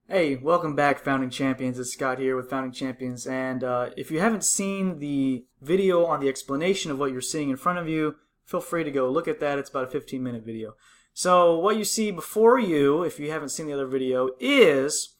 Hey, welcome back, Founding Champions. It's Scott here with Founding Champions. And if you haven't seen the video on the explanation of what you're seeing in front of you, feel free to go look at that. It's about a 15-minute video. So what you see before you, if you haven't seen the other video, is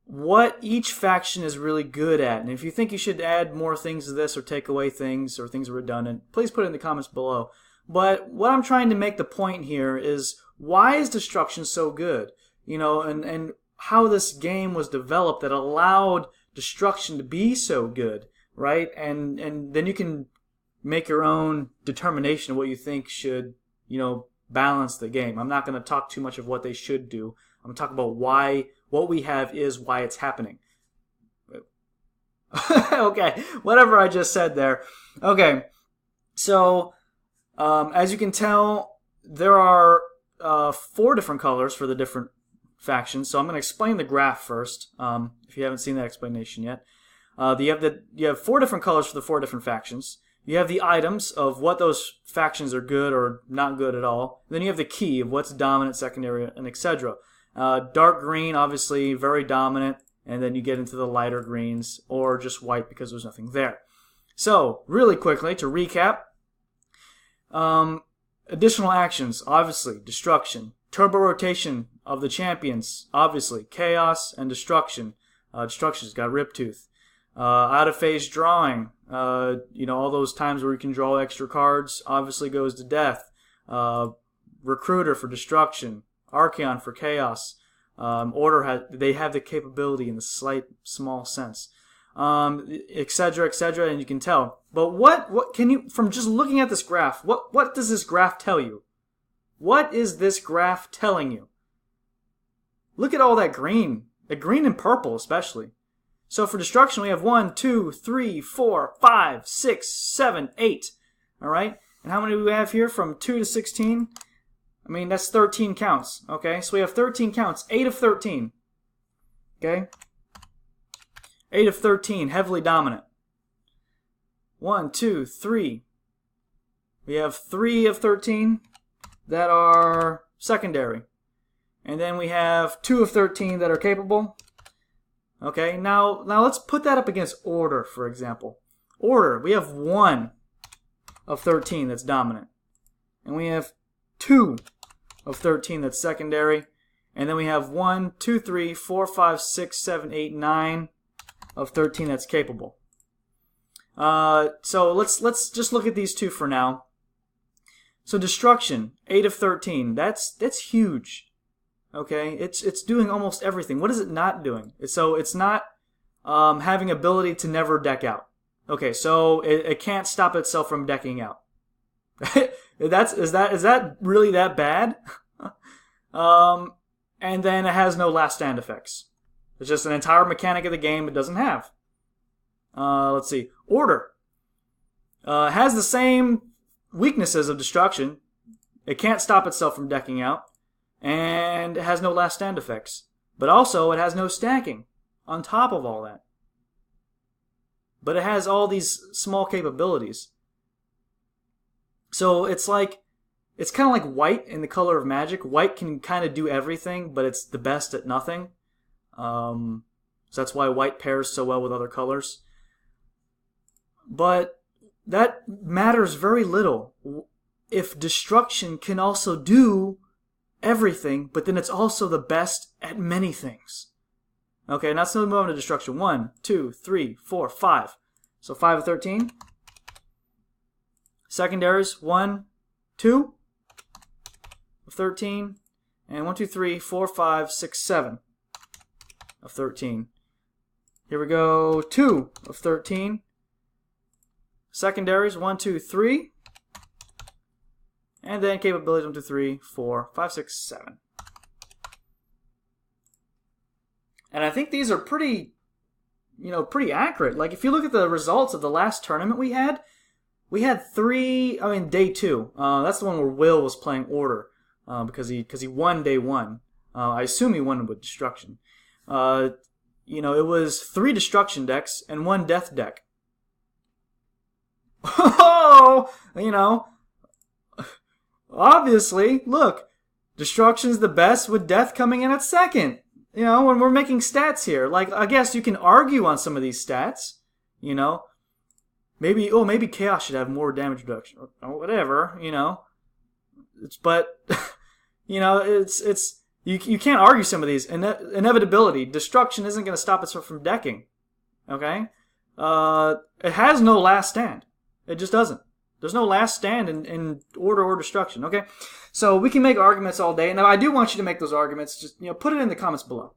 what each faction is really good at. And if you think you should add more things to this or take away things or things are redundant, please put it in the comments below. But what I'm trying to make the point here is, why is destruction so good? And how this game was developed that allowed destruction to be so good, right? And then you can make your own determination of what you think should, balance the game. I'm not going to talk too much of what they should do. I'm going to talk about why what we have is why it's happening. Okay, whatever I just said there. Okay, so as you can tell, there are 4 different colors for the different factions. So I'm going to explain the graph first, if you haven't seen that explanation yet. You have 4 different colors for the 4 different factions. You have the items of what those factions are good or not good at all. Then you have the key of what's dominant, secondary, and etc. Dark green, obviously, very dominant, and then you get into the lighter greens, or just white because there's nothing there. So, really quickly, to recap, additional actions, obviously, destruction. Turbo rotation of the champions, obviously, chaos and destruction. Destruction's got Riptooth. Out of phase drawing, all those times where you can draw extra cards, obviously goes to death. Recruiter for destruction. Archeon for chaos. Order they have the capability in the small sense, etc., etc. And you can tell. But what can you, from just looking at this graph, what does this graph tell you? What is this graph telling you? Look at all that green. The green and purple especially. So for destruction we have 1, 2, 3, 4, 5, 6, 7, 8. Alright? And how many do we have here from 2 to 16? I mean, that's 13 counts. Okay? So we have 13 counts. 8 of 13. Okay? 8 of 13. Heavily dominant. 1, 2, 3. We have 3 of 13 that are secondary. And then we have 2 of 13 that are capable. Okay, now let's put that up against order, for example. Order, we have 1 of 13 that's dominant. And we have 2 of 13 that's secondary. And then we have 1, 2, 3, 4, 5, 6, 7, 8, 9 of 13 that's capable. So let's just look at these 2 for now. So destruction, 8 of 13, that's huge. Okay, it's doing almost everything. What is it not doing? So it's not having ability to never deck out. Okay, so it can't stop itself from decking out. Is that really that bad? And then it has no last stand effects. It's just an entire mechanic of the game it doesn't have. Let's see. Order has the same weaknesses of destruction. It can't stop itself from decking out. And it has no last stand effects. But also, it has no stacking on top of all that. But it has all these small capabilities. So it's kind of like white in the color of magic. White can kind of do everything, but it's the best at nothing. So that's why white pairs so well with other colors. But that matters very little if destruction can also do everything, but then it's also the best at many things. Okay, now let's move on to destruction. 1, 2, 3, 4, 5. So 5 of 13. Secondaries, 1, 2 of 13. And 1, 2, 3, 4, 5, 6, 7 of 13. Here we go, 2 of 13. Secondaries, 1, 2, 3. And then capabilities 1, 2, 3, 4, 5, 6, 7. And I think these are pretty accurate. Like if you look at the results of the last tournament we had 3, day 2. That's the one where Will was playing Order, because he won day 1. I assume he won with Destruction. It was 3 Destruction decks and 1 Death deck. Oh, obviously, look, Destruction's the best with Death coming in at second. You know, when we're making stats here, like, I guess you can argue on some of these stats. You know, maybe chaos should have more damage reduction or whatever. You know, but you know, you can't argue some of these. Inevitability, destruction isn't going to stop us from decking. Okay, it has no last stand. It just doesn't. There's no last stand in order or destruction. Okay, so we can make arguments all day. Now I do want you to make those arguments. Just put it in the comments below.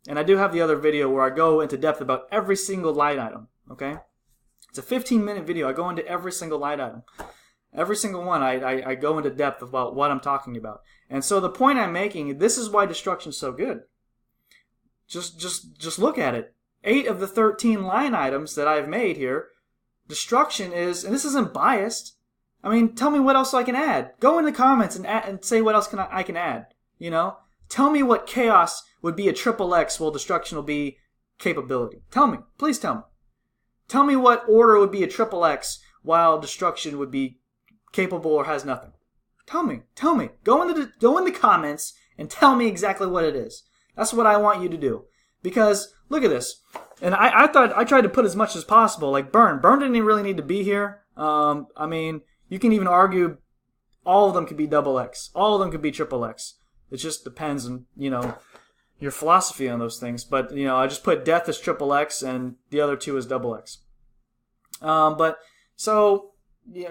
And I do have the other video where I go into depth about every single line item. Okay, it's a 15-minute video. I go into every single line item. Every single one, I go into depth about what I'm talking about. And so the point I'm making, this is why destruction's so good. Just look at it. 8 of the 13 line items that I've made here, destruction is, and this isn't biased. I mean, tell me what else I can add. Go in the comments and say what else I can add. You know, tell me what chaos would be a triple X while destruction will be capability. Tell me, please tell me. Tell me what order would be a triple X while destruction would be capable or has nothing. Tell me. Go in the comments and tell me exactly what it is. That's what I want you to do. Because look at this. And I thought I tried to put as much as possible. Like Burn didn't even really need to be here. I mean, you can even argue all of them could be double X. All of them could be triple X. It just depends on, your philosophy on those things. But, I just put Death as triple X and the other 2 as double X. So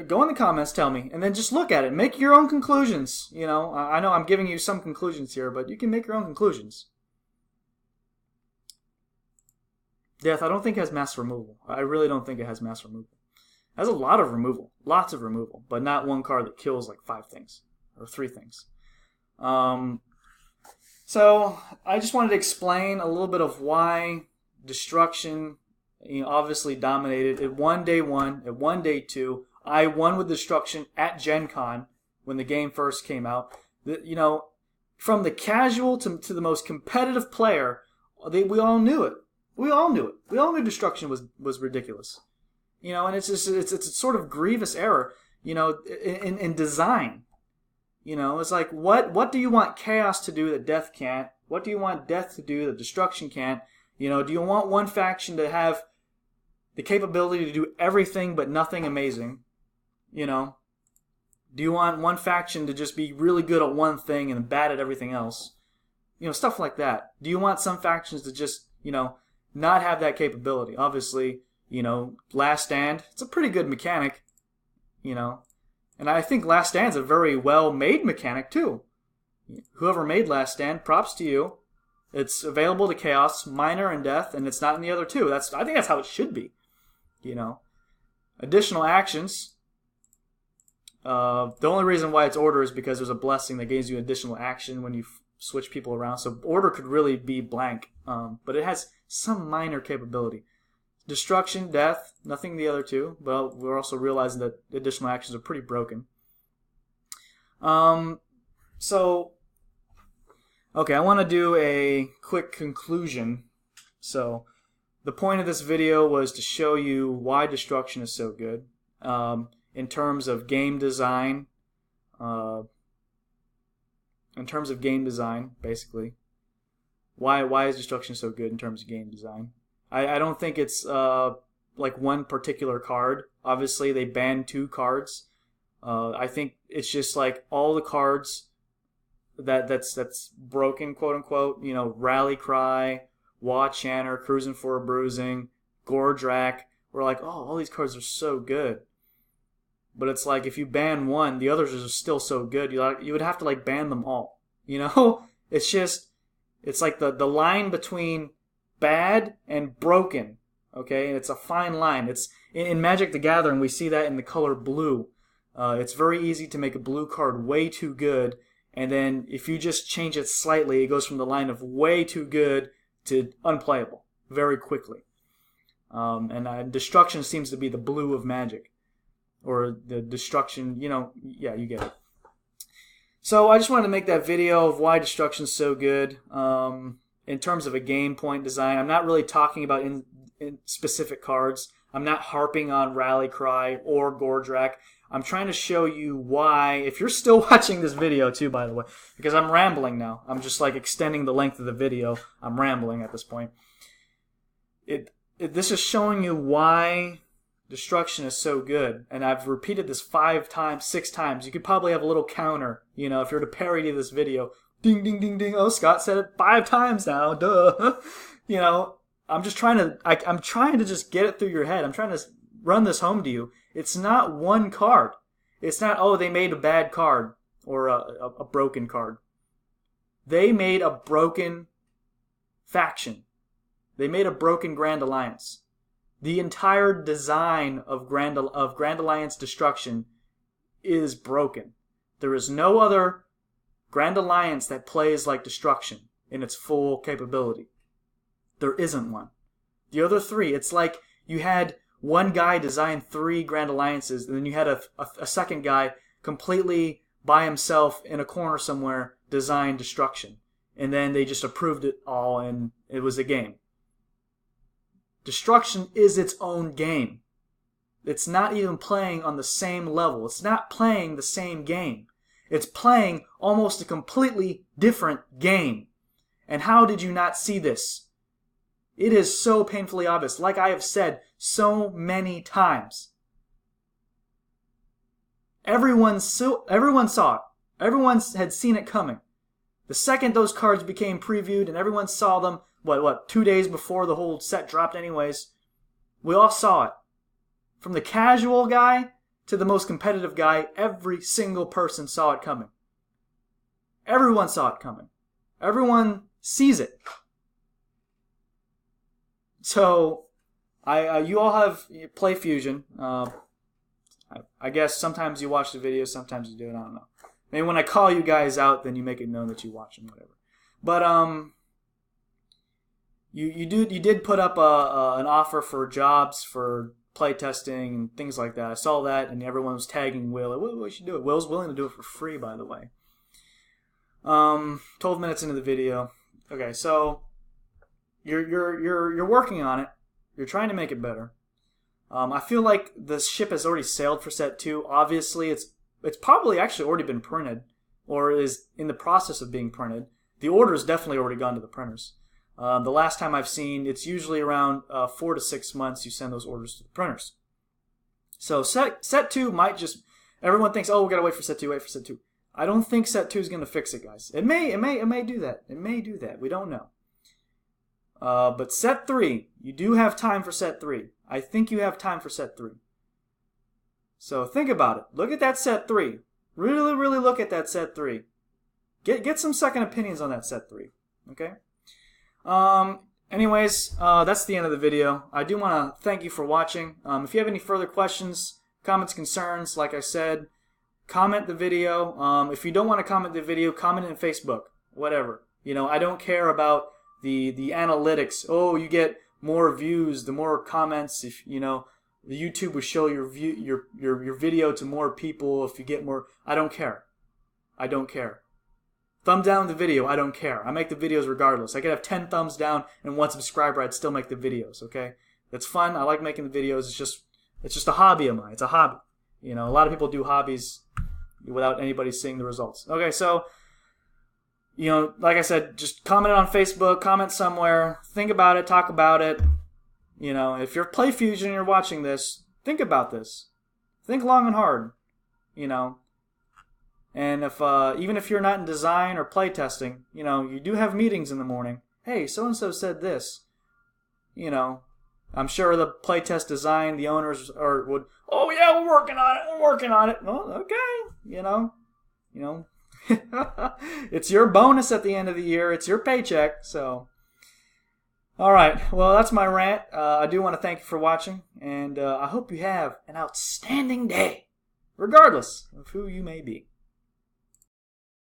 go in the comments, tell me, and then just look at it. Make your own conclusions. I know I'm giving you some conclusions here, but you can make your own conclusions. Death, I don't think it has mass removal. I really don't think it has mass removal. It has a lot of removal. Lots of removal. But not one card that kills like 5 things. Or 3 things. So, I just wanted to explain a little bit of why destruction obviously dominated. It won day 1. It won day 2. I won with destruction at Gen Con when the game first came out. From the casual to the most competitive player, we all knew it. We all knew it. We all knew destruction was ridiculous. And it's a sort of grievous error, in design. It's like, what do you want chaos to do that death can't? What do you want death to do that destruction can't? Do you want one faction to have the capability to do everything but nothing amazing? Do you want one faction to just be really good at one thing and bad at everything else? Stuff like that. Do you want some factions to just, not have that capability? Obviously, Last Stand, it's a pretty good mechanic, And I think Last Stand's a very well-made mechanic, too. Whoever made Last Stand, props to you. It's available to Chaos, Minor, and Death, and it's not in the other 2. I think that's how it should be. Additional actions. The only reason why it's order is because there's a blessing that gives you additional action when you switch people around. So order could really be blank, but it has some minor capability. Destruction, Death, nothing the other 2, but we're also realizing that additional actions are pretty broken. Okay, I want to do a quick conclusion. So, the point of this video was to show you why destruction is so good, in terms of game design. Basically. Why is destruction so good in terms of game design? I don't think it's like one particular card. Obviously, they banned 2 cards. I think it's just like all the cards that's broken, quote unquote. Rally Cry, Watch Chanter, Cruising for a Bruising, Gordrak. We're like, oh, all these cards are so good. But it's like if you ban one, the others are still so good. You would have to like ban them all. It's like the line between bad and broken, okay? And it's a fine line. It's in Magic the Gathering, we see that in the color blue. It's very easy to make a blue card way too good, and then if you just change it slightly, it goes from the line of way too good to unplayable very quickly. And destruction seems to be the blue of Magic, or the destruction. Yeah, you get it. So I just wanted to make that video of why destruction's so good. In terms of a game point design, I'm not really talking about in specific cards. I'm not harping on Rally Cry or Gordrak. I'm trying to show you why, if you're still watching this video too, by the way, because I'm rambling now. I'm just like extending the length of the video. I'm rambling at this point. This is showing you why destruction is so good. And I've repeated this 5 times, 6 times. You could probably have a little counter, you know, if you were to parody this video. Ding, ding, ding, ding. Oh, Scott said it 5 times now. Duh. You know, I'm trying to just get it through your head. I'm trying to run this home to you. It's not one card. It's not, oh, they made a bad card or a broken card. They made a broken faction. They made a broken Grand Alliance. The entire design of Grand Alliance destruction is broken. There is no other Grand Alliance that plays like destruction in its full capability. There isn't one. The other 3, it's like you had one guy design 3 Grand Alliances, and then you had a second guy completely by himself in a corner somewhere design destruction. And then they just approved it all, and it was a game. Destruction is its own game. It's not even playing on the same level. It's not playing the same game. It's playing almost a completely different game. And how did you not see this? It is so painfully obvious, like I have said so many times. Everyone saw it. Everyone had seen it coming. The second those cards became previewed and everyone saw them, 2 days before the whole set dropped anyways, we all saw it. From the casual guy to the most competitive guy, every single person saw it coming. Everyone saw it coming. Everyone sees it. So, you all have Play Fusion. I guess sometimes you watch the videos, sometimes you do it. I don't know. Maybe when I call you guys out, then you make it known that you watch them, whatever. But you did put up an offer for jobs for play testing and things like that. I saw that, and everyone was tagging Will. We should do it. Will's willing to do it for free, by the way. 12 minutes into the video. Okay, so you're working on it. You're trying to make it better. I feel like the ship has already sailed for set 2. Obviously, it's probably actually already been printed, or is in the process of being printed. The order has definitely already gone to the printers. The last time I've seen, it's usually around 4 to 6 months you send those orders to the printers. So set 2 might just, everyone thinks, oh, we gotta wait for set 2. I don't think set 2 is gonna fix it, guys. It may do that. It may do that. We don't know. But set 3, you do have time for set 3. I think you have time for set 3. So think about it. Look at that set 3. Really, really look at that set 3. Get some second opinions on that set 3. Okay? Anyways, that's the end of the video. I do want to thank you for watching. If you have any further questions, comments, concerns, like I said, comment the video. If you don't want to comment the video, comment it in Facebook. Whatever. You know, I don't care about the analytics. Oh, you get more views, the more comments. If you know, the YouTube will show your video to more people if you get more. I don't care. I don't care. Thumb down the video, I don't care. I make the videos regardless. I could have 10 thumbs down and 1 subscriber, I'd still make the videos, okay? That's fun. I like making the videos. It's just a hobby of mine. It's a hobby. You know, a lot of people do hobbies without anybody seeing the results. Okay, so, you know, like I said, just comment it on Facebook, comment somewhere, think about it, talk about it. You know, if you're Play Fusion and you're watching this, think about this. Think long and hard, you know. And if even if you're not in design or playtesting, you know, you do have meetings in the morning. Hey, so-and-so said this. You know, I'm sure the playtest design, the owners would, oh yeah, we're working on it. Well, okay, you know, it's your bonus at the end of the year. It's your paycheck. So, all right. Well, that's my rant. I do want to thank you for watching, and I hope you have an outstanding day, regardless of who you may be.